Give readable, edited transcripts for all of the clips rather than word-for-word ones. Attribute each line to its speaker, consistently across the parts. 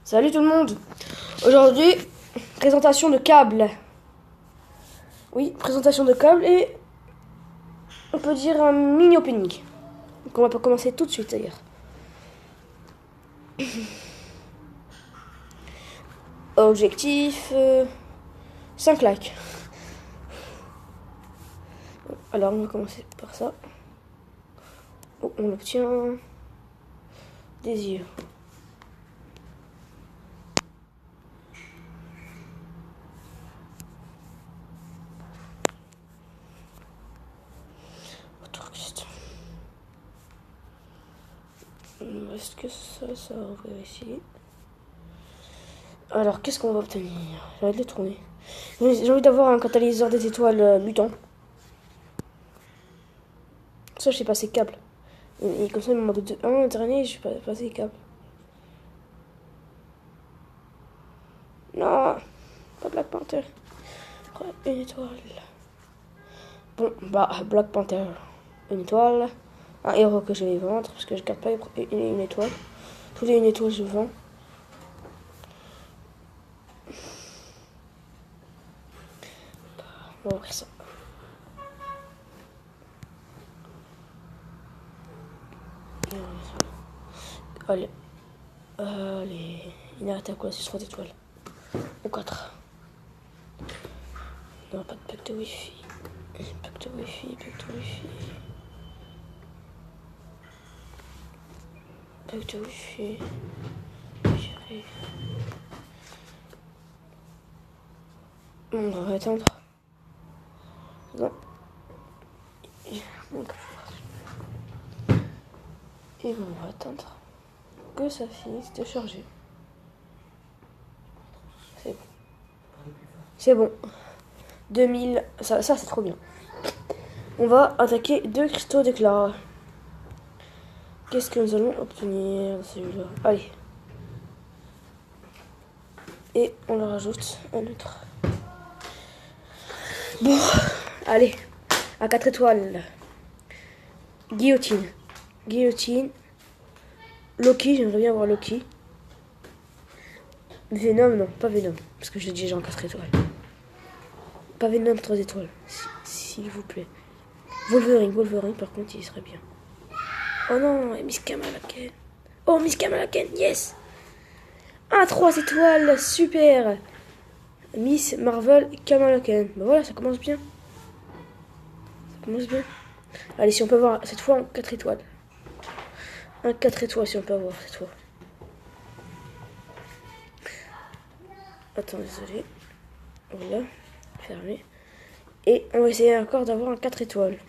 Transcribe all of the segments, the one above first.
Speaker 1: Salut tout le monde. Aujourd'hui, présentation de câbles. Oui, présentation de câbles et on peut dire un mini opening. Donc on va pas commencer tout de suite d'ailleurs. Objectif 5 likes. Alors on va commencer par ça. Oh, on obtient des yeux. Est-ce que ça va ouvrir ici? Alors, qu'est-ce qu'on va obtenir? J'ai envie de le tourner. J'ai envie d'avoir un catalyseur des étoiles mutant. Ça, je sais pas, c'est câble. Et comme ça, il me demande un dernier, je sais pas, c'est câble. Non, pas Black Panther. Une étoile. Bon, bah, Black Panther. Une étoile. Un héros que je vais vendre, parce que je garde pas une étoile. Tous les une étoile, je vends. On va ouvrir ça. Allez. Allez. Il arrête à quoi? C'est 3 étoiles. Ou 4. Non, pas de pack de wifi. Pack de wifi, pack de wifi. Pack de wifi. J'arrive. On va attendre. Non. Et on va attendre que ça finisse de charger. C'est bon. C'est bon. 2000. Ça c'est trop bien. On va attaquer 2 cristaux d'éclat. Qu'est-ce que nous allons obtenir de celui-là? Allez. Et on leur rajoute un autre. Bon. Allez. À 4 étoiles. Guillotine. Guillotine. Loki, j'aimerais bien avoir Loki. Venom, non, pas Venom. Parce que je l'ai déjà en 4 étoiles. Pas Venom, 3 étoiles. S'il vous plaît. Wolverine, par contre, il serait bien. Oh non, Miss Kamala Khan. Oh, Miss Kamala Khan, yes. 3 étoiles, super. Miss Marvel Kamala Khan. Bah voilà, ça commence bien. Ça commence bien. Allez, si on peut avoir cette fois en 4 étoiles. Un 4 étoiles si on peut avoir cette fois. Attends, désolé. Voilà, fermé. Et on va essayer encore d'avoir un 4 étoiles.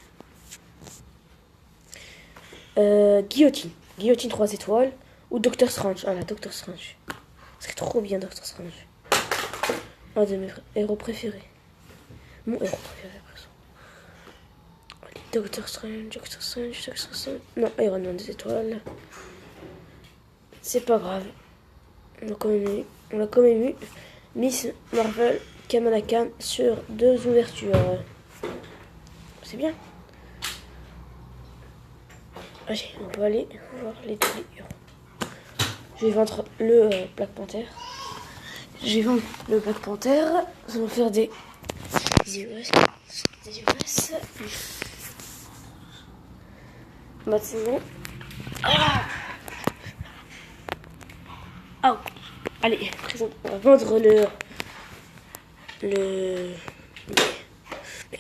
Speaker 1: Guillotine. Guillotine 3 étoiles. Ou Doctor Strange. Ah là, Doctor Strange. Ce serait trop bien, Doctor Strange. Un de mes héros préférés. Mon héros préféré, Doctor Strange. Non, Iron Man 2 étoiles. C'est pas grave. On a quand même eu Miss Marvel Kamala Khan sur 2 ouvertures. C'est bien. Allez, on peut aller voir les 2 héros. Je vais vendre le Black Panther. Ça va faire des US. Maintenant. Oh. Allez, présente. On va vendre le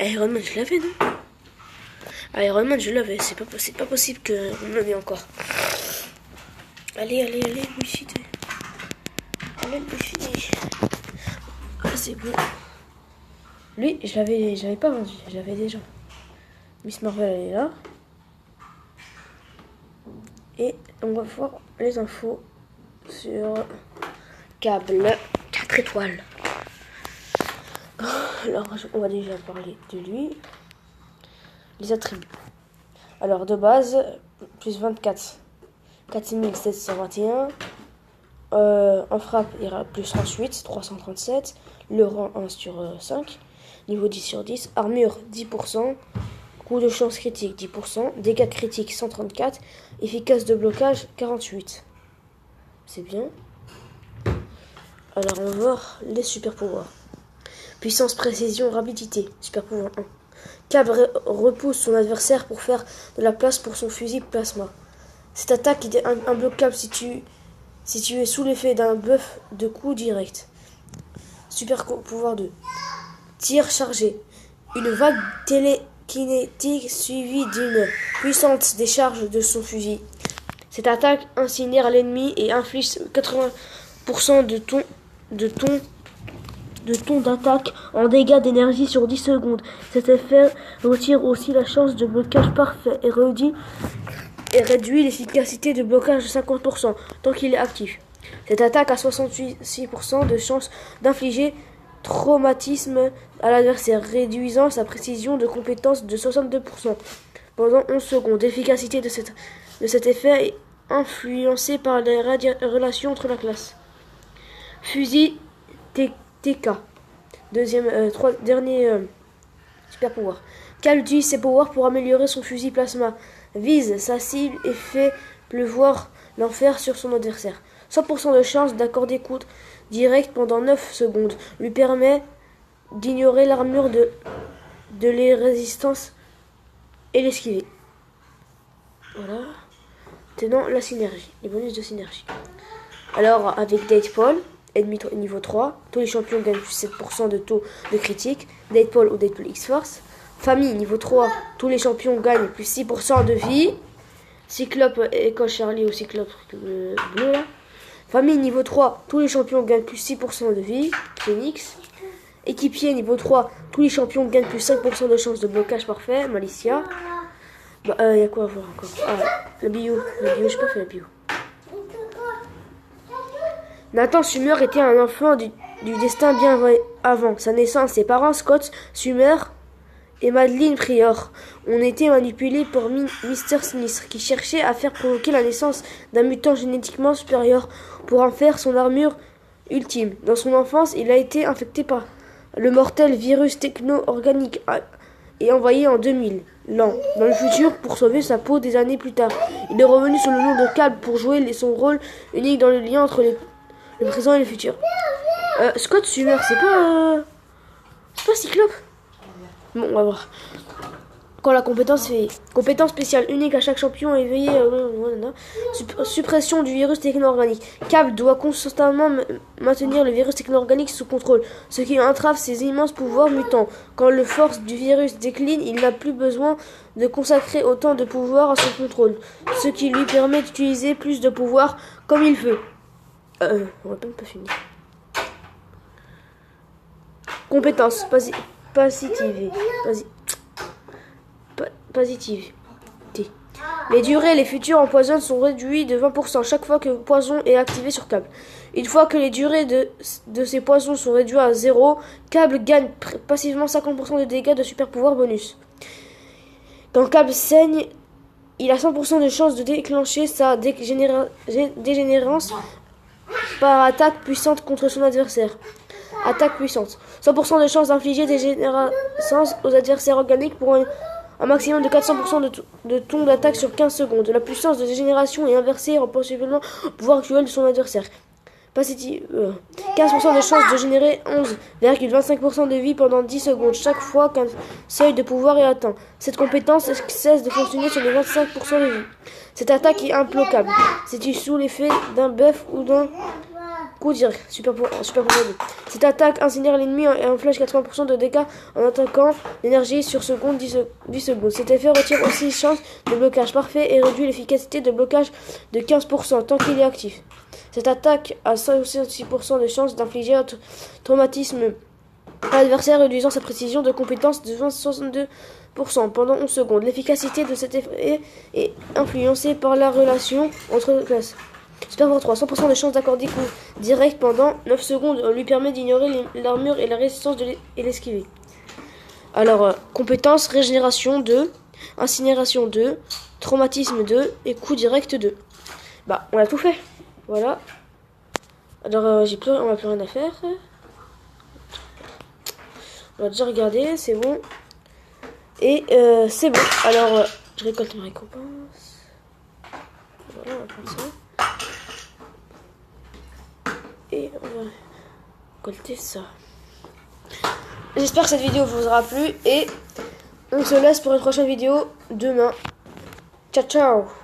Speaker 1: Iron Man, je l'avais, non? Iron Man, je l'avais. C'est pas possible qu'on me l'ait encore. Allez, Wifi. Allez, Wifi. Ah, c'est bon. Lui, je l'avais pas vendu. Je l'avais déjà. Miss Marvel, elle est là. Et on va voir les infos sur câble 4 étoiles. Alors, on va déjà parler de lui. Les attributs. Alors, de base, plus 24, 4721. En frappe, il y aura plus 38, 337. Le rang 1 sur 5. Niveau 10 sur 10. Armure, 10%. Coup de chance critique, 10%. Dégâts critiques, 134. Efficace de blocage, 48. C'est bien. Alors on va voir les super pouvoirs. Puissance, précision, rapidité. Super pouvoir 1. Cab repousse son adversaire pour faire de la place pour son fusil plasma. Cette attaque est imbloquable si tu es sous l'effet d'un buff de coup direct. Super pouvoir 2. Tir chargé. Une vague télékinétique suivie d'une puissante décharge de son fusil. Cette attaque incinère l'ennemi et inflige 80% de ton d'attaque en dégâts d'énergie sur 10 secondes. Cet effet retire aussi la chance de blocage parfait et réduit l'efficacité de blocage de 50% tant qu'il est actif. Cette attaque a 66% de chance d'infliger traumatisme à l'adversaire, réduisant sa précision de compétence de 62% pendant 11 secondes. L'efficacité de cet effet est influencée par les relations entre la classe. Fusil TK. Dernier super pouvoir. Cal utilise ses pouvoirs pour améliorer son fusil plasma. Vise sa cible et fait pleuvoir l'enfer sur son adversaire. 100% de chance d'accorder coup direct pendant 9 secondes. Lui permet d'ignorer l'armure de les résistances et l'esquiver. Voilà. Maintenant la synergie. Les bonus de synergie. Alors avec Deadpool. Ennemi niveau 3, tous les champions gagnent plus 7% de taux de critique. Deadpool ou Deadpool X-Force. Famille niveau 3, tous les champions gagnent plus 6% de vie. Cyclope École Charlie ou Cyclope bleu là. Famille niveau 3, tous les champions gagnent plus 6% de vie. Phoenix. Équipier niveau 3, tous les champions gagnent plus 5% de chance de blocage parfait. Malicia. Bah y a quoi à voir encore? Ah, la bio, j'ai pas fait la bio. Nathan Sumer était un enfant du destin bien avant sa naissance. Ses parents, Scott Sumer et Madeline Prior, ont été manipulés par Mister Sinistre, qui cherchait à faire provoquer la naissance d'un mutant génétiquement supérieur pour en faire son armure ultime. Dans son enfance, il a été infecté par le mortel virus techno-organique et envoyé en 2000 l'an dans le futur pour sauver sa peau des années plus tard. Il est revenu sous le nom de Cab pour jouer son rôle unique dans le lien entre le présent et le futur. Scott Sumer, c'est pas Cyclope? Bon, on va voir. Quand la compétence fait compétence spéciale unique à chaque champion éveillé, suppression du virus techno-organique. Cab doit constamment maintenir le virus techno-organique sous contrôle, ce qui entrave ses immenses pouvoirs mutants. Quand le force du virus décline, il n'a plus besoin de consacrer autant de pouvoir à son contrôle, ce qui lui permet d'utiliser plus de pouvoir comme il veut. On va même pas finir. Compétence positive. Les durées, les futurs empoisonnent sont réduits de 20% chaque fois que le poison est activé sur Cable. Une fois que les durées de ces poisons sont réduites à 0, Cable gagne passivement 50% de dégâts de super pouvoir bonus. Quand Cable saigne, il a 100% de chance de déclencher sa dégénérance par attaque puissante contre son adversaire. Attaque puissante. 100% de chance d'infliger des générations aux adversaires organiques pour un maximum de 400% de ton d'attaque sur 15 secondes. La puissance de dégénération est inversée possiblement au pouvoir actuel de son adversaire. 15% de chance de générer 11,25% de vie pendant 10 secondes chaque fois qu'un seuil de pouvoir est atteint. Cette compétence cesse de fonctionner sur les 25% de vie. Cette attaque est implacable. C'est sous l'effet d'un buff ou d'un coup direct. Super pouvoir 2. Cette attaque incinère l'ennemi et inflige 80% de dégâts en attaquant l'énergie sur 10 secondes. Cet effet retire aussi chance de blocage parfait et réduit l'efficacité de blocage de 15% tant qu'il est actif. Cette attaque a 66% de chance d'infliger un traumatisme à l'adversaire, réduisant sa précision de compétence de 62% pendant 11 secondes. L'efficacité de cet effet est influencée par la relation entre classes. Super pouvoir 3, 100% de chance d'accorder coup direct pendant 9 secondes lui permet d'ignorer l'armure et la résistance et l'esquiver. Alors, compétence régénération 2, incinération 2, traumatisme 2 et coup direct 2. Bah, on a tout fait. Voilà. Alors, on n'a plus rien à faire. On a déjà regardé, c'est bon. Et c'est bon. Alors, je récolte ma récompense. Voilà, on va prendre ça. Et récolter ça. J'espère que cette vidéo vous aura plu et on se laisse pour une prochaine vidéo demain. Ciao ciao.